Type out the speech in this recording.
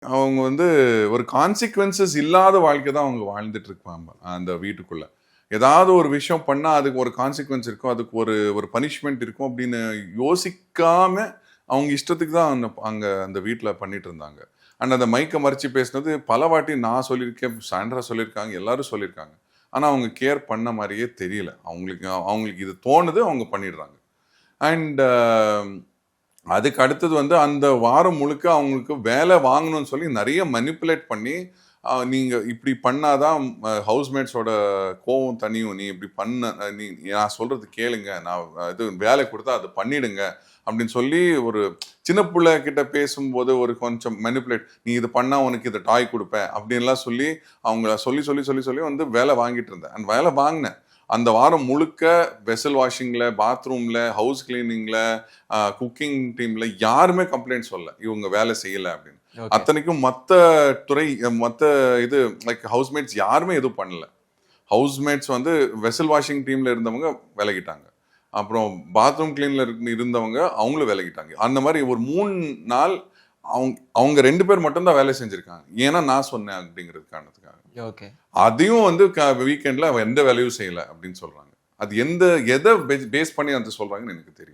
அவங்க வந்து ஒரு கான்சிக்வன்சஸ் இல்லாத வாழ்க்கை தான் அவங்க வாழ்ந்துட்டு இருப்பாங்க அந்த வீட்டுக்குள்ள. ஏதாவது ஒரு விஷயம் பண்ணா அதுக்கு ஒரு கான்சிக்வன்ஸ் இருக்கும். அதுக்கு ஒரு ஒரு பனிஷ்மென்ட் இருக்கும் அப்படின்னு யோசிக்காம அவங்க இஷ்டத்துக்கு தான் அங்க அந்த வீட்ல பண்ணிட்டு இருந்தாங்க. அண்ட் அந்த மைக்க மறைச்சு பேசினது பல வாட்டி நான் சொல்லியிருக்கேன், சாண்ட்ரா சொல்லியிருக்காங்க, எல்லாரும் சொல்லியிருக்காங்க. ஆனா அவங்க கேர் பண்ண மாரியே தெரியல. அவங்களுக்கு அவங்களுக்கு இது தோணுது, அவங்க பண்ணிடுறாங்க. அண்ட் அதுக்கு அடுத்தது வந்து அந்த வாரம் முழுக்க அவங்களுக்கு வேலை வாங்கணும்னு சொல்லி நிறைய மனிப்புலேட் பண்ணி நீங்க இப்படி பண்ணாதான் ஹவுஸ்மேட்ஸோட கோவம் தனியும், நீ இப்படி பண்ண நீ நான் சொல்றது கேளுங்க, நான் இது வேலை கொடுத்தா அதை பண்ணிடுங்க அப்படின்னு சொல்லி ஒரு சின்ன பிள்ளை கிட்ட பேசும்போது ஒரு கொஞ்சம் மனிப்புலேட், நீ இது பண்ணா உனக்கு இதை டாய் கொடுப்பேன் அப்படின்லாம் சொல்லி அவங்கள சொல்லி சொல்லி சொல்லி சொல்லி வந்து வேலை வாங்கிட்டு இருந்தேன். அந்த வேலை வாங்கினேன். அந்த வாரம் முழுக்க வெசல் வாஷிங்ல, பாத்ரூம்ல, ஹவுஸ் கிளீனிங்ல, குக்கிங் டீம்ல யாருமே கம்ப்ளைண்ட் சொல்லல, இவங்க வேலை செய்யல அப்படின்னு. அத்தனைக்கும் மத்த துறை மத்த இது லைக் ஹவுஸ்மேட்ஸ் யாருமே எதுவும் பண்ணல. ஹவுஸ்மேட்ஸ் வந்து வெசல் வாஷிங் டீம்ல இருந்தவங்க விலகிட்டாங்க. அப்புறம் பாத்ரூம் கிளீன்ல இருந்தவங்க அவங்களும் விலகிட்டாங்க. அந்த மாதிரி ஒரு 3 நாள் அவங்க 2 பேர் மட்டும் தான் வேலை செஞ்சிருக்காங்க. ஏன்னா நான் சொன்னேன் அப்படிங்கிறது காரணத்துக்காக. ஓகே. அதையும் வந்து வீக்கெண்ட்ல அவ எந்த வேலையும் செய்யல அப்படின்னு சொல்றாங்க. அது எதை பேஸ் பண்ணி அது சொல்றாங்கன்னு எனக்கு தெரியல.